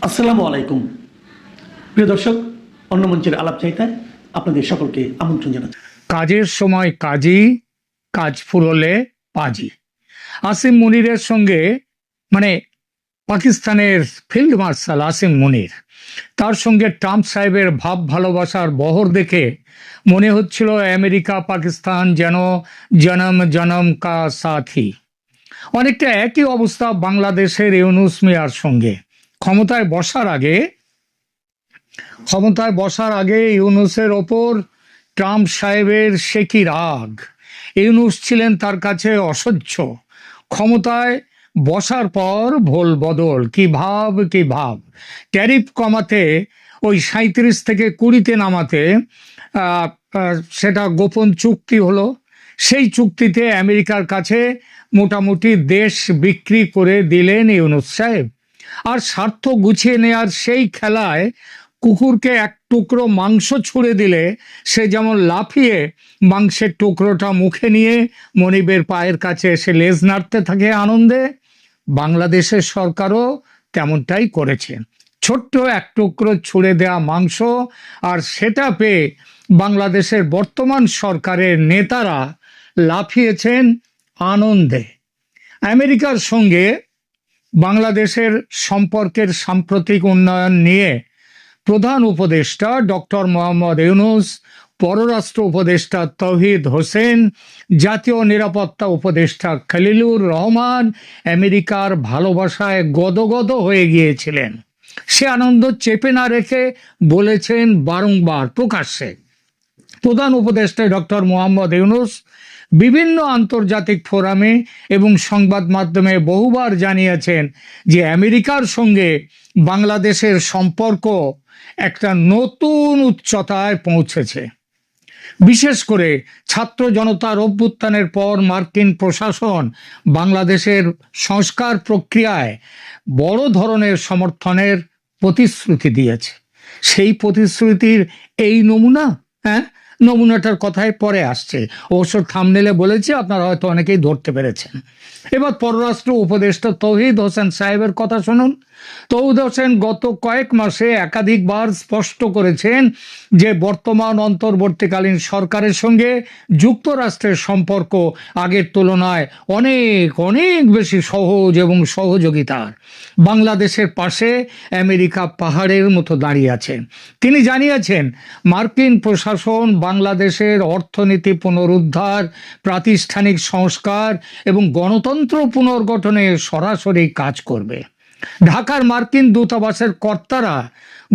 আসসালামু আলাইকুম প্রিয় দর্শক, অন্য মঞ্চের আলাপ চাইতায় আপনাদের সকলকে আমন্ত্রণ জানাচ্ছি। কাজের সময় কাজী, কাজ ফুরলে পাজি। আসিম মুনিরের সঙ্গে মানে পাকিস্তানের ফিল্ড মার্শাল আসিম মুনির, তার সঙ্গে ট্রাম্প সাহেবের ভাব ভালোবাসার বহর দেখে মনে হচ্ছিল আমেরিকা পাকিস্তান যেন জনম জনম কা সাথী। অনেকটা একই অবস্থা বাংলাদেশের ইউনূস মিয়ার সঙ্গে। ক্ষমতায় বসার আগে ইউনূসের ওপর ট্রাম্প সাহেবের সে কি রাগ! ইউনূস ছিলেন তার কাছে অসহ্য। ক্ষমতায় বসার পর ভোল বদল, কি ভাব! ট্যারিফ কমাতে ওই ৩৭ থেকে ২০-তে নামাতে সেটা গোপন চুক্তি হলো। সেই চুক্তিতে আমেরিকার কাছে মোটামুটি দেশ বিক্রি করে দিলেন ইউনূস সাহেব। আর স্বার্থ গুছিয়ে নেয়ার সেই খেলায় কুকুরকে এক টুকরো মাংস ছুঁড়ে দিলে সে যেমন লাফিয়ে মাংসের টুকরোটা মুখে নিয়ে মনিবের পায়ের কাছে এসে লেজ নাড়তে থাকে আনন্দে, বাংলাদেশের সরকারও তেমনটাই করেছে। ছোট্ট এক টুকরো ছুঁড়ে দেয়া মাংস, আর সেটা পেয়ে বাংলাদেশের বর্তমান সরকারের নেতারা লাফিয়েছেন আনন্দে। আমেরিকার সঙ্গে বাংলাদেশের সম্পর্কের সাম্প্রতিক উন্নয়ন নিয়ে প্রধান উপদেষ্টা ডক্টর মোহাম্মদ ইউনূস, পররাষ্ট্র উপদেষ্টা তৌহিদ হোসেন, জাতীয় নিরাপত্তা উপদেষ্টা খলিলুর রহমান আমেরিকার ভালোবাসায় গদগদ হয়ে গিয়েছিলেন। সে আনন্দ চেপে না রেখে বলেছেন বারংবার প্রকাশ্যে। প্রধান উপদেষ্টা ডক্টর মোহাম্মদ ইউনূস বিভিন্ন আন্তর্জাতিক ফোরামে এবং সংবাদ মাধ্যমে বহুবার জানিয়েছেন যে আমেরিকার সঙ্গে বাংলাদেশের সম্পর্ক একটা নতুন উচ্চতায় পৌঁছেছে। বিশেষ করে ছাত্র জনতার অভ্যুত্থানের পর মার্কিন প্রশাসন বাংলাদেশের সংস্কার প্রক্রিয়ায় বড় ধরনের সমর্থনের প্রতিশ্রুতি দিয়েছে। সেই প্রতিশ্রুতির এই নমুনাটার কথায় পরে আসছে। অবশ্য থাম্বনেলে বলেছি, আপনারা হয়তো অনেকেই ধরতে পেরেছেন। এবার পররাষ্ট্র উপদেষ্টা তৌহিদ হোসেন সাহেবের কথা শুনুন। তৌহিদ হোসেন গত কয়েক মাসে একাধিকবার স্পষ্ট করেছেন যে বর্তমান অন্তর্বর্তীকালীন সরকারের সঙ্গে যুক্তরাষ্ট্রের সম্পর্ক আগের তুলনায় অনেক অনেক বেশি সহজ এবং সহযোগিতার। বাংলাদেশের পাশে আমেরিকা পাহাড়ের মতো দাঁড়িয়ে আছে। তিনি জানিয়েছেন মার্কিন প্রশাসন বাংলাদেশের অর্থনীতি পুনরুদ্ধার, প্রাতিষ্ঠানিক সংস্কার এবং গণতন্ত্র পুনর্গঠনে সরাসরি কাজ করবে। ঢাকার মার্কিন দূতাবাসের কর্তারা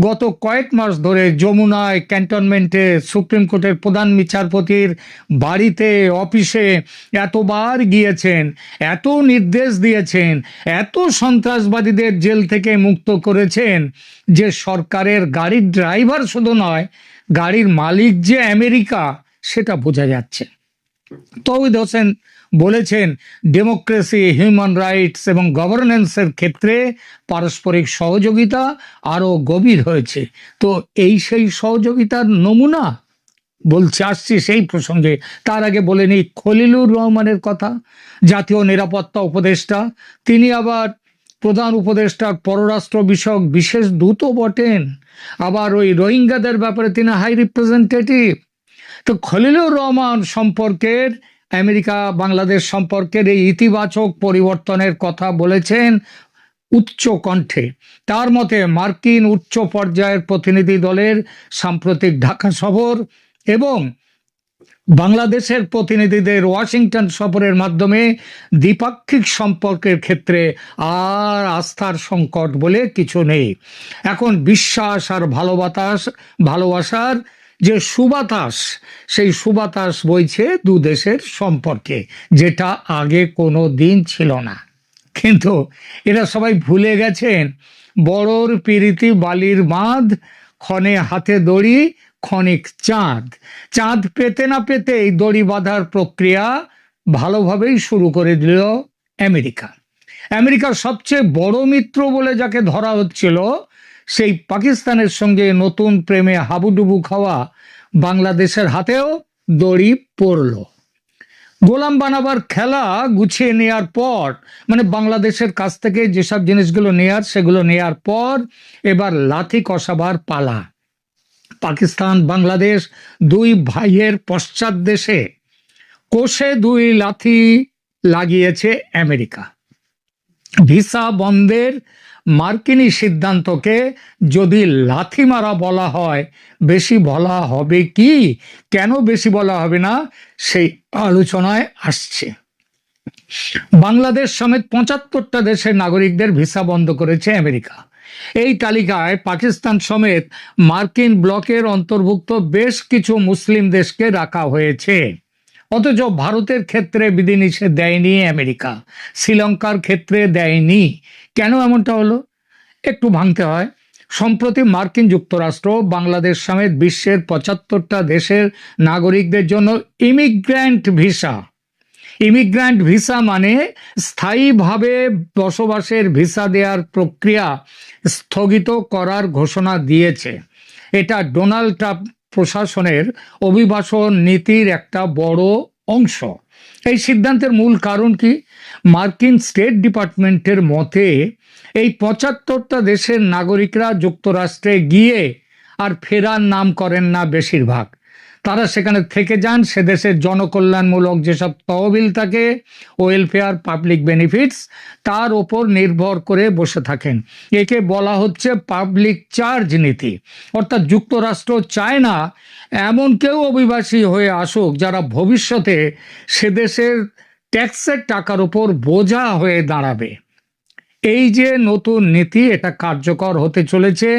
গত কয়েক মাস ধরে যমুনায়, ক্যান্টনমেন্টে, সুপ্রিম কোর্টের প্রধান বিচারপতির বাড়িতে, অফিসে এতবার গিয়েছেন, এত নির্দেশ দিয়েছেন, এত সন্ত্রাসবাদীদের জেল থেকে মুক্ত করেছেন যে সরকারের গাড়ির ড্রাইভার শুধু নয়, গাড়ির মালিক যে আমেরিকা সেটা বোঝা যাচ্ছে। তৌহিদ হোসেন বলেছেন ডেমোক্রেসি, হিউম্যান রাইটস এবং গভর্নেন্সের ক্ষেত্রে পারস্পরিক সহযোগিতা আরও গভীর হয়েছে। তো এই সেই সহযোগিতার নমুনা আসছি সেই প্রসঙ্গে। তার আগে বলে নিই খলিলুর রহমানের কথা, জাতীয় নিরাপত্তা উপদেষ্টা। তিনি আবার প্রধান উপদেষ্টার পররাষ্ট্র বিষয়ক বিশেষ দূতও বটেন, আবার ওই রোহিঙ্গাদের ব্যাপারে তিনি হাই রিপ্রেজেন্টেটিভ। তো খলিলুর রহমান সম্পর্কের, আমেরিকা বাংলাদেশ সম্পর্কের এই ইতিবাচক পরিবর্তনের কথা বলেছেন উচ্চ কণ্ঠে। তার মতে মার্কিন উচ্চ পর্যায়ের প্রতিনিধি দলের সাম্প্রতিক ঢাকা সফর এবং বাংলাদেশের প্রতিনিধিদের ওয়াশিংটন সফরের মাধ্যমে দ্বিপাক্ষিক সম্পর্কের ক্ষেত্রে আর আস্থার সংকট বলে কিছু নেই। এখন বিশ্বাস আর ভালোবাসার যে সুবাতাস, সেই সুবাতাস বইছে দু দেশের সম্পর্কে, যেটা আগে কোনো দিন ছিল না। কিন্তু এরা সবাই ভুলে গেছেন বড়র পিরিতি বালির বাঁধ, ক্ষণে হাতে দড়ি ক্ষণিক চাঁদ। চাঁদ পেতে না পেতেই দড়ি বাঁধার প্রক্রিয়া ভালোভাবেই শুরু করে দিল আমেরিকা। আমেরিকার সবচেয়ে বড় মিত্র বলে যাকে ধরা হচ্ছিল, সেই পাকিস্তানের সঙ্গে নতুন প্রেমে হাবুডুবু খাওয়া বাংলাদেশের হাতেও দড়ি পড়ল। গোলাম বানাবার খেলা গুছিয়ে নেওয়ার পর, মানে বাংলাদেশের কাছ থেকে যেসব জিনিসগুলো নেয়ার সেগুলো নেয়ার পর এবার লাথি কষাবার পালা। পাকিস্তান বাংলাদেশ দুই ভাইয়ের পশ্চাৎ দেশে কোষে দুই লাথি লাগিয়েছে আমেরিকা। ভিসা বন্ধের মার্কিনী সিদ্ধান্তকে যদি লাথি মারা বলা হয়, বেশি বলা হবে কি? কেন বেশি বলা হবে না, সেই আলোচনায় আসছে। বাংলাদেশ সমেত ৭৫টা দেশের নাগরিকদের ভিসা বন্ধ করেছে আমেরিকা। এই তালিকায় পাকিস্তান সমেত মার্কিন ব্লকের অন্তর্ভুক্ত বেশ কিছু মুসলিম দেশকে রাখা হয়েছে। অথচ ভারতের ক্ষেত্রে বিধিনিষেধ দেয়নি আমেরিকা, শ্রীলঙ্কার ক্ষেত্রে দেয়নি। কেন এমনটা হলো? একটু ভাঙতে হয়। সম্প্রতি মার্কিন যুক্তরাষ্ট্র বাংলাদেশ সমেত বিশ্বের ৭৫টা দেশের নাগরিকদের জন্য ইমিগ্র্যান্ট ভিসা মানে স্থায়ীভাবে বসবাসের ভিসা দেওয়ার প্রক্রিয়া স্থগিত করার ঘোষণা দিয়েছে। এটা ডোনাল্ড ট্রাম্প প্রশাসনের অভিবাসন নীতির একটা বড় অংশ। এই সিদ্ধান্তের মূল কারণ কি? মার্কিন স্টেট ডিপার্টমেন্টের মতে এই ৭৫টা দেশের নাগরিকরা যুক্তরাষ্ট্রে গিয়ে আর ফেরার নাম করেন না বেশিরভাগ। তারা সেখানে থেকে যান, সে দেশের জনকল্যাণমূলক যেসব তহবিল থাকে, ওয়েলফেয়ার, পাবলিক বেনিফিটস, তার ওপর নির্ভর করে বসে থাকেন। একে বলা হচ্ছে পাবলিক চার্জ নীতি। অর্থাৎ যুক্তরাষ্ট্র চায় না এমন কেউ অভিবাসী হয়ে আসুক যারা ভবিষ্যতে সে দেশের ট্যাক্সের টাকার উপর বোঝা হয়ে দাঁড়াবে। এই যে নতুন নীতি, এটা কার্যকর হতে চলেছে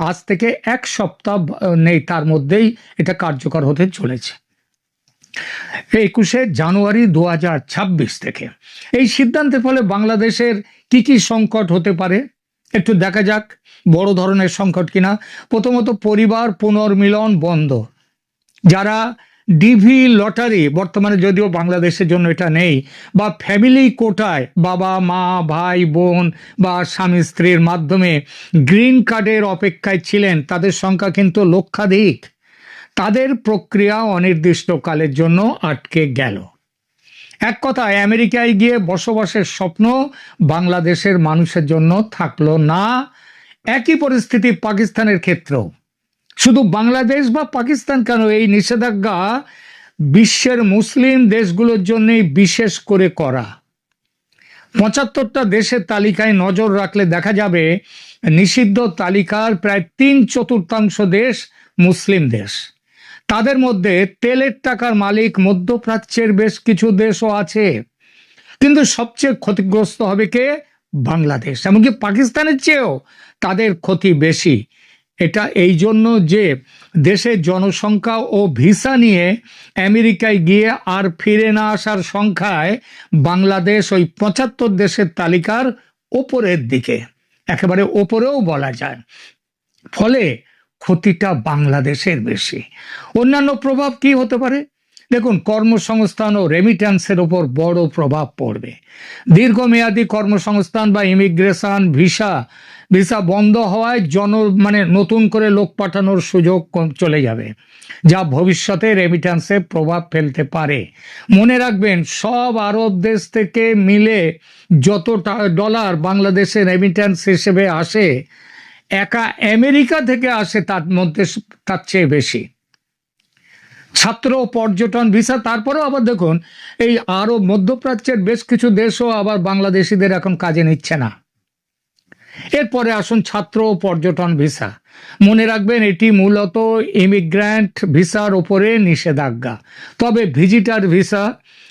আজ থেকে ১ সপ্তাহ নেই, তার মধ্যেই এটা কার্যকর হতে চলেছে ২১শে জানুয়ারি ২০২৬ থেকে। এই সিদ্ধান্তের ফলে বাংলাদেশের কি কি সংকট হতে পারে একটু দেখা যাক। বড় ধরনের সংকট কিনা। প্রথমত, পরিবার পুনর্মিলন বন্ধ। যারা ডিভি লটারি, বর্তমানে যদিও বাংলাদেশের জন্য এটা নেই, বা ফ্যামিলি কোটায় বাবা মা ভাই বোন বা স্বামী স্ত্রীর মাধ্যমে গ্রিন কার্ডের অপেক্ষায় ছিলেন, তাদের সংখ্যা কিন্তু লক্ষাধিক। তাদের প্রক্রিয়া অনির্দিষ্টকালের জন্য আটকে গেল। এক কথায় আমেরিকায় গিয়ে বসবাসের স্বপ্ন বাংলাদেশের মানুষের জন্য থাকলো না। একই পরিস্থিতি পাকিস্তানের ক্ষেত্রেও। শুধু বাংলাদেশ বা পাকিস্তান কেন, এই নিষেধাজ্ঞা বিশ্বের মুসলিম দেশগুলোর জন্যই বিশেষ করে করা। ৭৫টা দেশের তালিকায় নজর রাখলে দেখা যাবে নিষিদ্ধ তালিকার প্রায় ৩/৪ দেশ মুসলিম দেশ। তাদের মধ্যে তেলের টাকার মালিক মধ্যপ্রাচ্যের বেশ কিছু দেশও আছে। কিন্তু সবচেয়ে ক্ষতিগ্রস্ত হবে কে? বাংলাদেশ। এমনকি পাকিস্তানের চেয়েও তাদের ক্ষতি বেশি। এটা এই জন্য যে দেশের জনসংখ্যা ও ভিসা নিয়ে আমেরিকায় গিয়ে আর ফিরে না আসার সংখ্যায় বাংলাদেশ ওই ৭৫ দেশের তালিকার ওপরের দিকে, একেবারে ওপরেও বলা যায়। ফলে ক্ষতিটা বাংলাদেশের বেশি। অন্যান্য প্রভাব কি হতে পারে? দেখুন, কর্মসংস্থান ও রেমিট্যান্সের ওপর বড় প্রভাব পড়বে। দীর্ঘমেয়াদী কর্মসংস্থান বা ইমিগ্রেশন ভিসা বন্ধ হওয়ায় নতুন করে লোক পাঠানোর সুযোগ চলে যাবে, যা ভবিষ্যতে রেমিট্যান্সে প্রভাব ফেলতে পারে। মনে রাখবেন, সব আরব দেশ থেকে মিলে যত ডলার বাংলাদেশে রেমিট্যান্স হিসেবে আসে, একা আমেরিকা থেকে আসে তার চেয়ে বেশি। ছাত্র পর্যটন ভিসা, তারপরেও আবার দেখুন এই আরব মধ্যপ্রাচ্যের বেশ কিছু দেশও আবার বাংলাদেশিদের এখন কাজে নিচ্ছে না। এরপরে আসুন ছাত্র পর্যটন ভিসা। মনে রাখবেন, এটি মূলত ইমিগ্র্যান্ট ভিসার উপরে নিষেধাজ্ঞা। তবে ভিজিটার ভিসা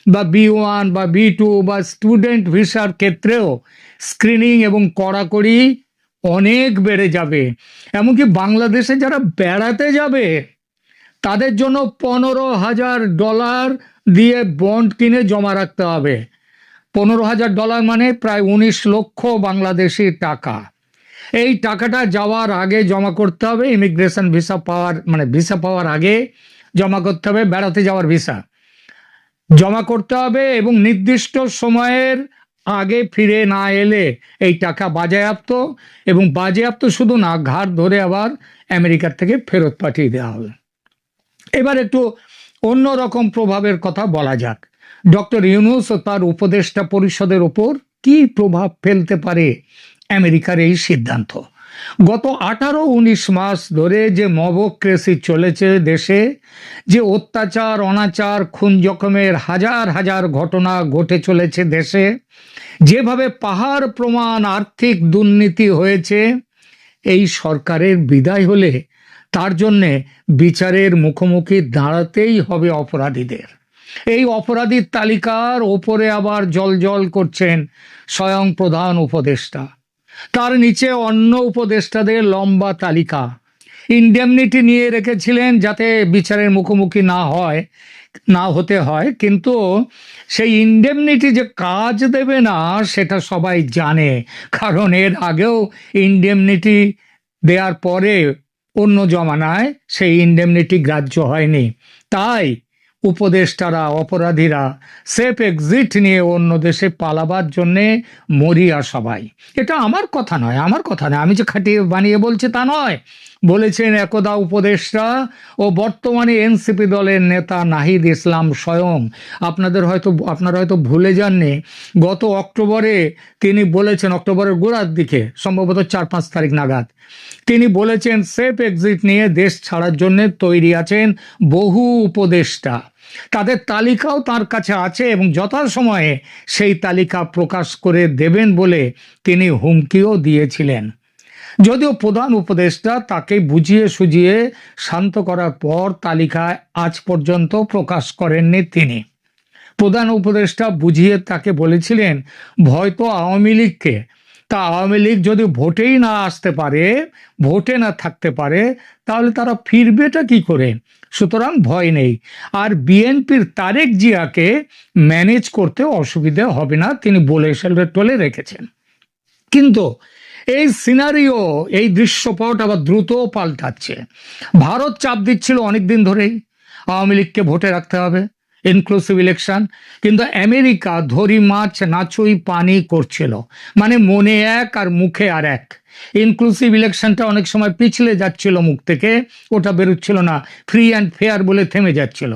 বা B1 বা B2 বা স্টুডেন্ট ভিসার ক্ষেত্রেও স্ক্রিনিং এবং কড়াকড়ি অনেক বেড়ে যাবে। এমনকি বাংলাদেশে যারা বেড়াতে যাবে তাদের জন্য $15,000 দিয়ে বন্ড কিনে জমা রাখতে হবে। $15,000 মানে প্রায় ১৯ লক্ষ বাংলাদেশি টাকা। এই টাকাটা যাওয়ার আগে জমা করতে হবে। ইমিগ্রেশন ভিসা পাওয়ার আগে জমা করতে হবে। বেড়াতে যাওয়ার ভিসা জমা করতে হবে এবং নির্দিষ্ট সময়ের আগে ফিরে না এলে এই টাকা বাজেয়াপ্ত, এবং বাজেয়াপ্ত শুধু না, ঘাট ধরে আবার আমেরিকার থেকে ফেরত পাঠিয়ে দেওয়া হবে। এবার একটু অন্যরকম প্রভাবের কথা বলা যাক। ডক্টর ইউনূস ও তার উপদেষ্টা পরিষদের ওপর কি প্রভাব ফেলতে পারে আমেরিকার এই সিদ্ধান্ত? গত 18-19 মাস ধরে যে মবক্রেসি চলেছে দেশে, যে অত্যাচার অনাচার খুন জখমের হাজার হাজার ঘটনা ঘটে চলেছে দেশে, যেভাবে পাহাড় প্রমাণ আর্থিক দুর্নীতি হয়েছে, এই সরকারের বিদায় হলে তার জন্যে বিচারের মুখোমুখি দাঁড়াতেই হবে অপরাধীদের। এই অপরাধীর তালিকার ওপরে আবার জল করছেন স্বয়ং প্রধান উপদেষ্টা, তার নিচে অন্য উপদেষ্টাদের লম্বা তালিকা। ইন্ডেমনিটি নিয়ে রেখেছিলেন যাতে বিচারের মুখোমুখি না হতে হয়, কিন্তু সেই ইন্ডেমনিটি যে কাজ দেবে না সেটা সবাই জানে, কারণ এর আগেও ইন্ডেমনিটি দেওয়ার পরে অন্য জমানায় সেই ইন্ডেমনিটি গ্রাহ্য হয়নি। তাই উপদেষ্টারা, অপরাধীরা সেফ এক্সিট নিয়ে অন্য দেশে পালাবার জন্যে মরিয়া সবাই। এটা আমার কথা নয়, আমি যে খাটিয়ে বানিয়ে বলছি তা নয়, বলেছেন একদা উপদেষ্টা ও বর্তমানে এনসিপি দলের নেতা নাহিদ ইসলাম স্বয়ং। আপনারা হয়তো ভুলে যাননি, গত অক্টোবরে তিনি বলেছেন, অক্টোবরের গোড়ার দিকে সম্ভবত 4-5 তারিখ নাগাদ তিনি বলেছেন সেফ এক্সিট নিয়ে দেশ ছাড়ার জন্য তৈরি আছেন বহু উপদেষ্টা। তাদের তালিকাও তার কাছে আছে এবং যথাসময়ে সেই তালিকা প্রকাশ করে দেবেন বলে তিনি হুমকিও দিয়েছিলেন। যদিও প্রধান উপদেষ্টা তাকে বুঝিয়ে সুঝিয়ে শান্ত করার পর তালিকা আজ পর্যন্ত প্রকাশ করেননি তিনি। প্রধান উপদেষ্টা বুঝিয়ে তাকে বলেছিলেন ভয় তো আওয়ামী লীগকে, তা আওয়ামী লীগ যদি ভোটেই না আসতে পারে, ভোটে না থাকতে পারে, তাহলে তারা ফিরবেটা কি করে? সুতরাং ভয় নেই, আর বিএনপির তারেক জিয়াকে ম্যানেজ করতে অসুবিধা হবে না, তিনি বলে টলে রেখেছেন। কিন্তু এই সিনারিও, এই দৃশ্যপট আবার দ্রুত পাল্টাচ্ছে। ভারত চাপ দিচ্ছিল অনেকদিন ধরেই আওয়ামী লীগকে ভোটে রাখতে হবে, ইনক্লুসিভ ইলেকশন, কিন্তু আমেরিকা ধরি মাছ নাচুই পানি করছিল, মানে মনে এক আর মুখে আর এক। ইনক্লুসিভ ইলেকশনটা অনেক সময় পিছলে যাচ্ছিল মুখ থেকে, ওটা বেরোচ্ছিল না, ফ্রি অ্যান্ড ফেয়ার বলে থেমে যাচ্ছিল।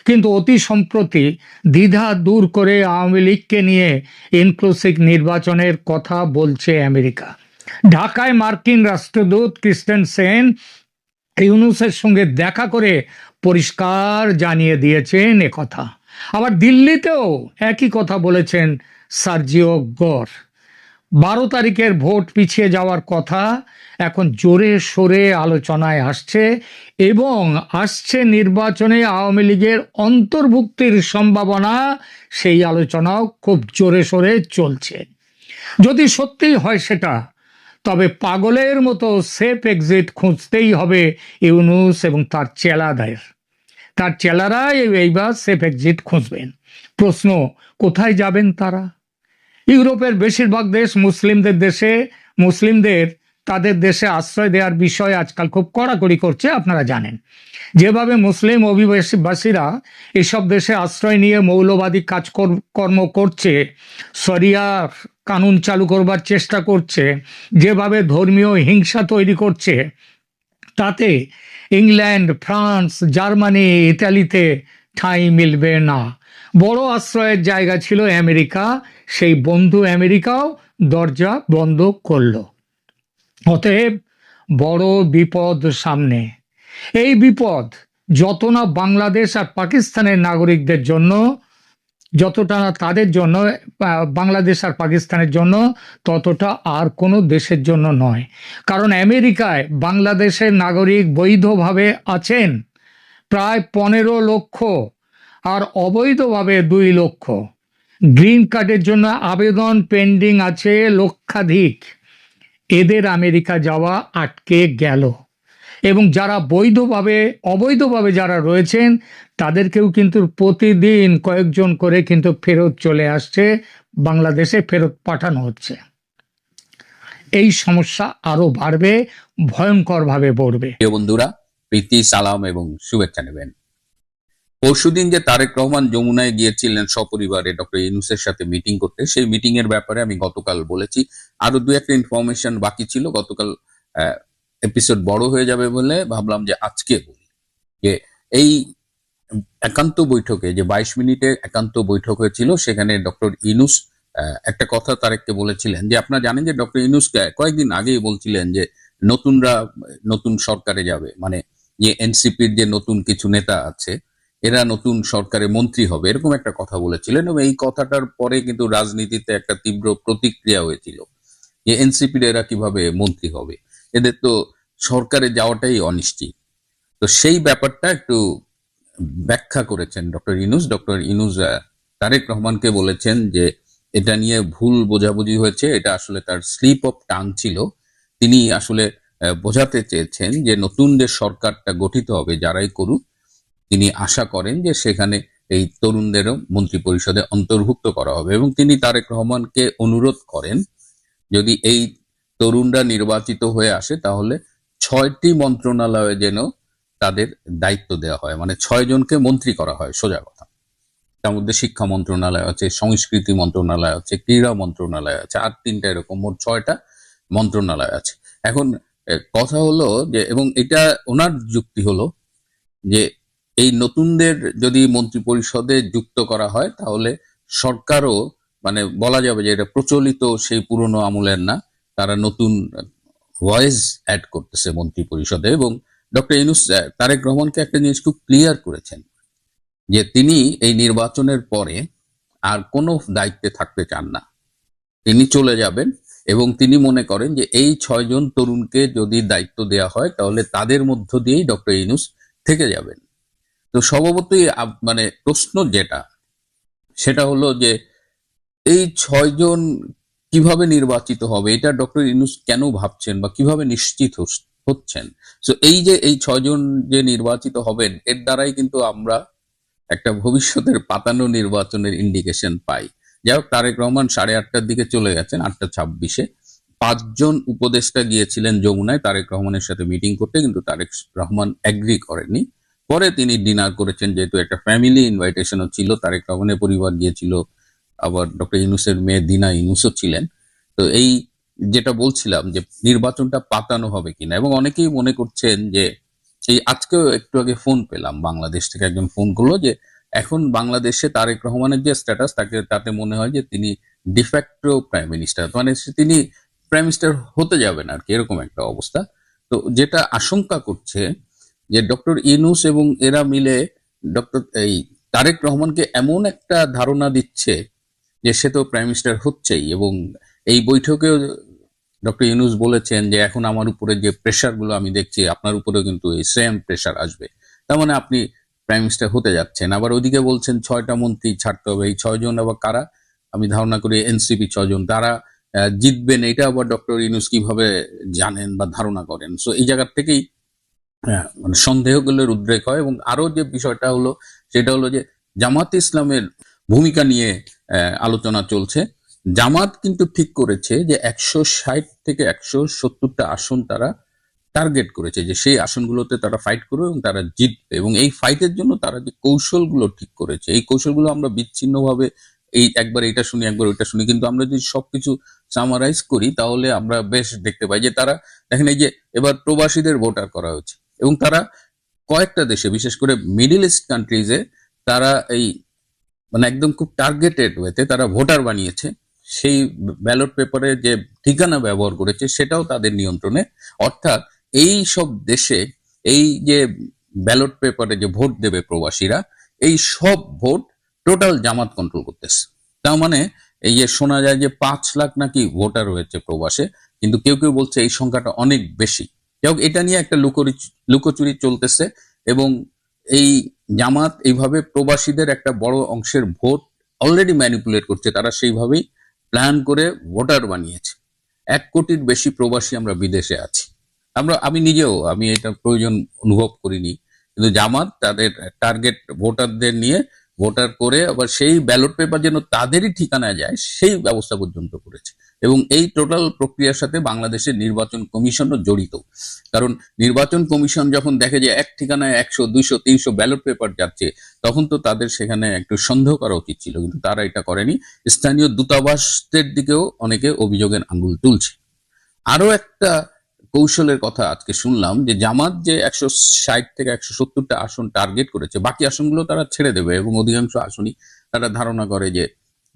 কিন্তু অতি সম্প্রতি দ্বিধা দূর করে আওয়ামী লীগকে নিয়ে ইনক্লুসিভ নির্বাচনের কথা বলছে আমেরিকা। ঢাকায় মার্কিন রাষ্ট্রদূত ক্রিস্টেন সেন ইউনূসের সঙ্গে দেখা করে পরিষ্কার জানিয়ে দিয়েছেন একথা। আবার দিল্লিতেও একই কথা বলেছেন সার্জিও গোর। 12 তারিখের ভোট পিছিয়ে যাওয়ার কথা এখন জোরে সোরে আলোচনায় আসছে, এবং আসছে নির্বাচনে আওয়ামী লীগের অন্তর্ভুক্তির সম্ভাবনা, সেই আলোচনাও খুব জোরে সোরে চলছে। যদি সত্যিই হয় সেটা, তবে পাগলের মতো সেফ এক্সিট খুঁজতেই হবে ইউনূস এবং তার চেলারা এইবার সেফ এক্সিট খুঁজবেন। প্রশ্ন, কোথায় যাবেন তারা? ইউরোপের বেশিরভাগ দেশ মুসলিমদের তাদের দেশে আশ্রয় দেওয়ার বিষয়ে আজকাল খুব কড়াকড়ি করছে, আপনারা জানেন। যেভাবে মুসলিম অভিবাসীরা এসব দেশে আশ্রয় নিয়ে মৌলবাদী কাজকর্ম করছে, শরিয়ার কানুন চালু করবার চেষ্টা করছে, যেভাবে ধর্মীয় হিংসা তৈরি করছে, তাতে ইংল্যান্ড, ফ্রান্স, জার্মানি, ইতালিতে ঠাঁই মিলবে না। বড় আশ্রয়ের জায়গা ছিল আমেরিকা, সেই বন্ধু আমেরিকাও দরজা বন্ধ করল। অতএব বড় বিপদ সামনে। এই বিপদ যত না বাংলাদেশ আর পাকিস্তানের নাগরিকদের জন্য, যতটা না তাদের জন্য, বাংলাদেশ আর পাকিস্তানের জন্য, ততটা আর কোনো দেশের জন্য নয়। কারণ আমেরিকায় বাংলাদেশের নাগরিক বৈধভাবে আছেন প্রায় 15 লক্ষ, আর অবৈধভাবে 2 লক্ষ। গ্রিন কার্ডের জন্য আবেদন পেন্ডিং আছে লক্ষাধিক। এদের আমেরিকা যাওয়া আটকে গেল, এবং যারা অবৈধভাবে যারা রয়েছেন তাদেরকেও কিন্তু প্রতিদিন কয়েকজন করে কিন্তু ফেরত চলে আসছে, বাংলাদেশে ফেরত পাঠানো হচ্ছে। এই সমস্যা আরো বাড়বে, ভয়ঙ্করভাবে বাড়বে। প্রিয় বন্ধুরা, প্রীতি, সালাম এবং শুভেচ্ছা নেবেন। পরশুদিন যে তারেক রহমান যমুনায় গিয়েছিলেন সপরিবারে ডক্টর ইউনূসের সাথে মিটিং করতে, সেই মিটিং এর ব্যাপারে আমি গতকাল বলেছি। আরো 2-1টা ইনফরমেশন বাকি ছিল, গতকাল এপিসোড বড় হয়ে যাবে বলে ভাবলাম যে আজকে বলি। যে এই একান্ত বৈঠকে, যে 22 মিনিটের একান্ত বৈঠক হয়েছিল, সেখানে ডক্টর ইউনূস একটা কথা তারেককে বলেছিলেন যে আপনারা জানেন যে ডক্টর ইউনূস কয়েকদিন আগেই বলছিলেন যে নতুনরা নতুন সরকারে যাবে, মানে যে এনসিপির যে নতুন কিছু নেতা আছে এরা নতুন সরকারে মন্ত্রী হবে, এরকম একটা কথা বলেছিলেন। এবং এই কথাটার পরে কিন্তু রাজনীতিতে একটা তীব্র প্রতিক্রিয়া হয়েছিল যে এনসিপির এরা কিভাবে মন্ত্রী হবে, এদের তো সরকারে যাওয়াটাই অনিশ্চিত। তো সেই ব্যাপারটা একটু ব্যাখ্যা করেছেন ডক্টর ইউনূস তারেক রহমানকে বলেছেন যে এটা নিয়ে ভুল বোঝাবুঝি হয়েছে, এটা আসলে তার স্লিপ অফ টাং ছিল। তিনি আসলে বোঝাতে চেয়েছেন যে নতুন যে সরকারটা গঠিত হবে যারাই করুক, তিনি আশা করেন যে সেখানে এই তরুণদেরও মন্ত্রী পরিষদে অন্তর্ভুক্ত করা হবে। এবং তিনি তারেক রহমানকে অনুরোধ করেন যদি এই তরুণরা নির্বাচিত হয়ে আসে তাহলে 6টি মন্ত্রণালয়ে যেন তাদের দায়িত্ব দেওয়া হয়, মানে 6 জনকে মন্ত্রী করা হয়, সোজা কথা। তার মধ্যে শিক্ষা মন্ত্রণালয় আছে, সংস্কৃতি মন্ত্রণালয় আছে, ক্রীড়া মন্ত্রণালয় আছে, আর 3টা, এরকম মোট 6টা মন্ত্রণালয় আছে। এখন কথা হলো যে, এবং এটা ওনার যুক্তি হলো যে এই নতুনদের যদি মন্ত্রী পরিষদে যুক্ত করা হয় তাহলে সরকারও, মানে বলা যাবে যে এটা প্রচলিত সেই পুরনো আমলের না, তারা নতুন ভয়েস অ্যাড করতেছে মন্ত্রী পরিষদে। এবং ডক্টর ইউনূস তারেক রহমানকে একটা জিনিস খুব ক্লিয়ার করেছেন যে তিনি এই নির্বাচনের পরে আর কোনো দায়িত্বে থাকতে চান না, তিনি চলে যাবেন। এবং তিনি মনে করেন যে এই 6 জন তরুণকে যদি দায়িত্ব দেওয়া হয় তাহলে তাদের মধ্য দিয়েই ডক্টর ইউনূস থেকে যাবেন। তো স্বভাবতই মানে প্রশ্ন যেটা, সেটা হলো যে এই 6 জন কিভাবে নির্বাচিত হবে, এটা ডক্টর ইউনূস কেন ভাবছেন বা কিভাবে নিশ্চিত হচ্ছেন। তো এই যে এই 6 জন যে নির্বাচিত হবেন, এর দ্বারাই কিন্তু আমরা একটা ভবিষ্যতের পাতানো নির্বাচনের ইন্ডিকেশন পাই। যাই হোক, তারেক রহমান 8:30টার দিকে চলে গেছেন, 8:26-এ। 5 জন উপদেষ্টা গিয়েছিলেন যমুনায় তারেক রহমানের সাথে মিটিং করতে, কিন্তু তারেক রহমান এগ্রি করেননি। পরে তিনি ডিনার করেছেন, যেহেতু একটা ফ্যামিলি ইনভাইটেশনও ছিল, তারেক রহমানের পরিবার গিয়েছিল, আবার ডক্টর ইউনূসের মেয়ে দিনা ইউনূসও ছিলেন। তো এই যেটা বলছিলাম যে নির্বাচনটা পাতানো হবে কিনা, এবং অনেকেই মনে করছেন যে এই আজকেও একটু আগে ফোন পেলাম বাংলাদেশ থেকে, একজন ফোন করলো যে এখন বাংলাদেশে তারেক রহমানের যে স্ট্যাটাস, তাতে মনে হয় যে তিনি ডিফ্যাক্টো প্রাইম মিনিস্টার, মানে তিনি প্রাইম মিনিস্টার হতে যাবেন আর কি, এরকম একটা অবস্থা। তো যেটা আশঙ্কা করছে যে ডক্টর ইউনূস এবং এরা মিলে ডক্টর এই তারেক রহমানকে এমন একটা ধারণা দিচ্ছে যে সে তো প্রাইম মিনিস্টার হচ্ছেই। এবং এই বৈঠকেও ডক্টর ইউনূস বলেছেন যে এখন আমার উপরে যে প্রেশার গুলো আমি দেখছি, আপনার উপরেও কিন্তু এই সেম প্রেশার আসবে, তার মানে আপনি প্রাইম মিনিস্টার হতে যাচ্ছেন। আবার ওদিকে বলছেন 6টা মন্ত্রী ছাড়তে হবে। এই 6 জন আবার কারা? আমি ধারণা করি এনসিপি 6 জন, তারা জিতবেন এটা আবার ডক্টর ইউনূস কিভাবে জানেন বা ধারণা করেন। সো এই জায়গা থেকেই মানে সন্দেহগুলোর উদ্রেক হয়। এবং আরো যে বিষয়টা হলো সেটা হলো যে জামাত ইসলামের ভূমিকা নিয়ে আলোচনা চলছে। জামাত কিন্তু ঠিক করেছে যে 160 থেকে 170টা আসন তারা টার্গেট করেছে, যে সেই আসনগুলোতে তারা ফাইট করবে এবং তারা জিতবে। এবং এই ফাইটের জন্য তারা যে কৌশলগুলো ঠিক করেছে, এই কৌশলগুলো আমরা বিচ্ছিন্নভাবে এই একবার এটা শুনি একবার ওইটা শুনি, কিন্তু আমরা যদি সবকিছু সামারাইজ করি তাহলে আমরা বেশ দেখতে পাই যে তারা, দেখেন এই যে এবার প্রবাসীদের ভোটার করা হচ্ছে, এবং তারা কয়েকটা দেশে, বিশেষ করে মিডল ইস্ট কান্ট্রিজে তারা এই মানে একদম খুব টার্গেটেড ওয়েতে তারা ভোটার বানিয়েছে। সেই ব্যালট পেপারে যে ঠিকানা ব্যবহার করেছে সেটাও তাদের নিয়ন্ত্রণে। অর্থাৎ এই সব দেশে এই যে ব্যালট পেপারে যে ভোট দেবে প্রবাসীরা, এই সব ভোট টোটাল জামাত কন্ট্রোল করতেছে। তার মানে এই যে শোনা যায় যে 5 লাখ নাকি ভোটার রয়েছে প্রবাসে, কিন্তু কেউ কেউ বলছে এই সংখ্যাটা অনেক বেশি। যাই হোক, এটা নিয়ে একটা লুকোচুরি চলতেছে, এবং এই জামাত এইভাবে প্রবাসীদের একটা বড় অংশের ভোট অলরেডি ম্যানিপুলেট করছে। তারা সেইভাবেই প্ল্যান করে ভোটার বানিয়েছে। 1 কোটির বেশি প্রবাসী আমরা বিদেশে আছি। আমি নিজেও এটা প্রয়োজন অনুভব করিনি, কিন্তু জামাত তাদের টার্গেট ভোটারদের নিয়ে ভোটার করে আবার সেই ব্যালট পেপার যেন তাদেরই ঠিকানায় যায় সেই ব্যবস্থা পর্যন্ত করেছে। এবং এই টোটাল প্রক্রিয়ার সাথে বাংলাদেশের নির্বাচন কমিশনও জড়িত। কারণ নির্বাচন কমিশন যখন দেখে যে এক ঠিকানায় 100, 200, 300 ব্যালট পেপার যাচ্ছে, তখন তো তাদের সেখানে একটু সন্দেহ করা উচিত ছিল, কিন্তু তারা এটা করেনি। স্থানীয় দূতাবাসদের দিকেও অনেকে অভিযোগের আঙ্গুল তুলছে। আরো একটা কৌশলের কথা আজকে শুনলাম যে জামাত যে 160 থেকে 170টা আসন টার্গেট করেছে, বাকি আসনগুলো তারা ছেড়ে দেবে এবং অধিকাংশ আসনই তারা ধারণা করে যে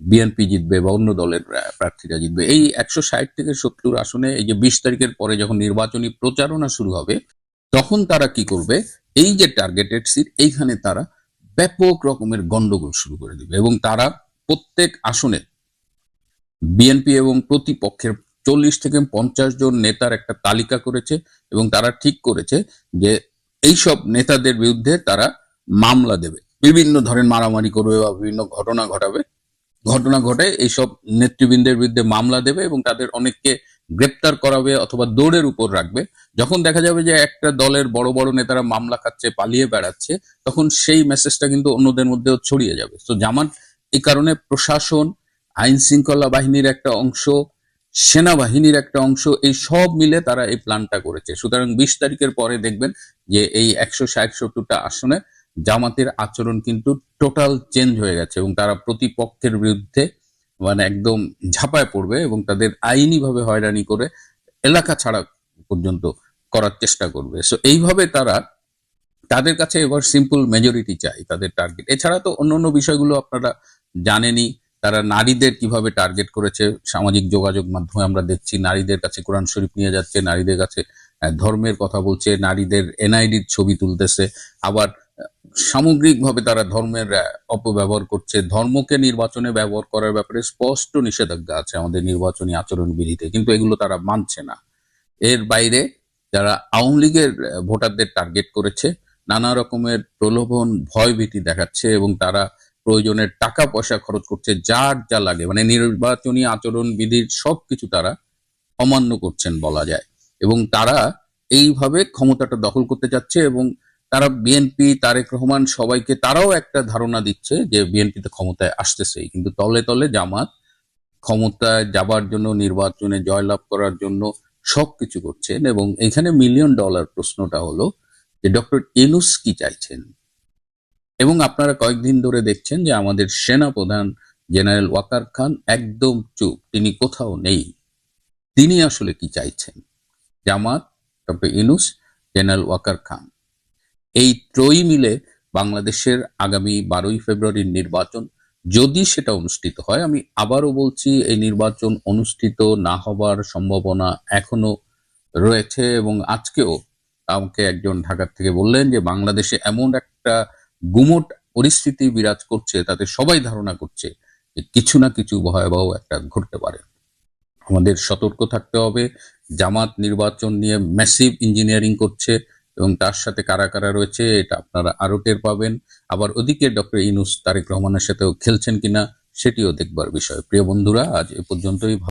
বিএনপি জিতবে বা অন্য দলের প্রার্থীরা জিতবে। এই 160 থেকে 70 আসনে এই যে 20 তারিখের পরে যখন নির্বাচনী প্রচারণা শুরু হবে, তখন তারা কি করবে, এই যে টার্গেটেড সিট এইখানে তারা ব্যাপক রকমের গন্ডগোল শুরু করে দিবে এবং তারা প্রত্যেক আসনে বিএনপি এবং প্রতিপক্ষের 40 থেকে 50 জন নেতার একটা তালিকা করেছে এবং তারা ঠিক করেছে যে এইসব নেতাদের বিরুদ্ধে তারা মামলা দেবে, বিভিন্ন ধরনের মারামারি করবে বা বিভিন্ন ঘটনা ঘটে এইসব নেতৃবৃন্দের বিরুদ্ধে মামলা দেবে এবং তাদের অনেককে গ্রেপ্তার করাবে অথবা দৌড়ের উপর রাখবে। যখন দেখা যাবে যে একটা দলের বড় বড় নেতারা মামলা খাচ্ছে, পালিয়ে বেড়াচ্ছে, তখন সেই মেসেজটা কিন্তু অন্যদের মধ্যেও ছড়িয়ে যাবে। তো জামাত এই কারণে প্রশাসন, আইন শৃঙ্খলা বাহিনীর একটা অংশ, সেনাবাহিনীর একটা অংশ, এই সব মিলে তারা এই প্ল্যানটা করেছে। সুতরাং 20 তারিখের পরে দেখবেন যে এই 160-70টা আসনে জামাতের আচরণ কিন্তু টোটাল চেঞ্জ হয়ে গেছে এবং তারা প্রতিপক্ষের বিরুদ্ধে মানে একদম ঝাঁপায় পড়বে এবং তাদের আইনিভাবে হয়রানি করে এলাকা ছাড়া পর্যন্ত করার চেষ্টা করবে। সো এইভাবে তাদের কাছে এবার সিম্পল মেজরিটি চাই তাদের টার্গেট। এছাড়া তো অন্য বিষয়গুলো আপনারা জানেনই, তারা নারীদের কিভাবে টার্গেট করেছে। সামাজিক যোগাযোগ মাধ্যমে আমরা দেখছি নারীদের কাছে কোরআন শরীফ নিয়ে যাচ্ছে, নারীদের কাছে ধর্মের কথা বলছে, নারীদের এনআইডির ছবি তুলতেছে, আবার সামগ্রিকভাবে তারা ধর্মের অপব্যবহার করছে। ধর্মকে নির্বাচনে ব্যবহার করার ব্যাপারে স্পষ্ট নিষেধাজ্ঞা আছে আমাদের নির্বাচনী আচরণ বিধিতে, কিন্তু এগুলো তারা মানছে না। এর বাইরে যারা আওয়ামী লীগের ভোটারদের টার্গেট করেছে, নানা রকমের প্রলোভন, ভয়ভীতি দেখাচ্ছে এবং তারা প্রয়োজনের টাকা পয়সা খরচ করছে, যার যা লাগে, মানে নির্বাচনী আচরণ বিধির সবকিছু তারা অমান্য করছেন বলা যায়। এবং তারা এইভাবে ক্ষমতাটা দখল করতে চাচ্ছে এবং তারা বিএনপি, তারেক রহমান সবাইকে তারাও একটা ধারণা দিচ্ছে যে বিএনপিতে ক্ষমতায় আসতেছেই, কিন্তু তলে তলে জামাত ক্ষমতায় যাবার জন্য, নির্বাচনে জয়লাভ করার জন্য সবকিছু করছেন। এবং এখানে $1,000,000 প্রশ্নটা হলো যে ডক্টর ইউনূস কি চাইছেন। এবং আপনারা কয়েকদিন ধরে দেখছেন যে আমাদের সেনা প্রধান জেনারেল ওয়াকার খান একদম চুপ, তিনি কোথাও নেই। তিনি আসলে কি চাইছেন? জামাত, ডক্টর ইউনূস, জেনারেল ওয়াকার খান, এই ত্রয়ী মিলে বাংলাদেশের আগামী 12ই ফেব্রুয়ারির নির্বাচন যদি সেটা অনুষ্ঠিত হয়, আমি আবারও বলছি এই নির্বাচন অনুষ্ঠিত না হবার সম্ভাবনা এখনো রয়েছে। এবং আজকেও আমাকে একজন ঢাকার থেকে বললেন যে বাংলাদেশে এমন একটা গুমোট পরিস্থিতি বিরাজ করছে, তাতে সবাই ধারণা করছে যে কিছু না কিছু ভয়াবহ একটা ঘটতে পারে। আমাদের সতর্ক থাকতে হবে। জামাত নির্বাচন নিয়ে ম্যাসিভ ইঞ্জিনিয়ারিং করছে এবং তার সাথে কারা কারা রয়েছে এটা আপনারা আরো টের পাবেন। আবার ওদিকে ডক্টর ইউনূস তারেক রহমানের সাথেও খেলছেন কিনা সেটিও দেখবার বিষয়। প্রিয় বন্ধুরা, আজ এ পর্যন্তই।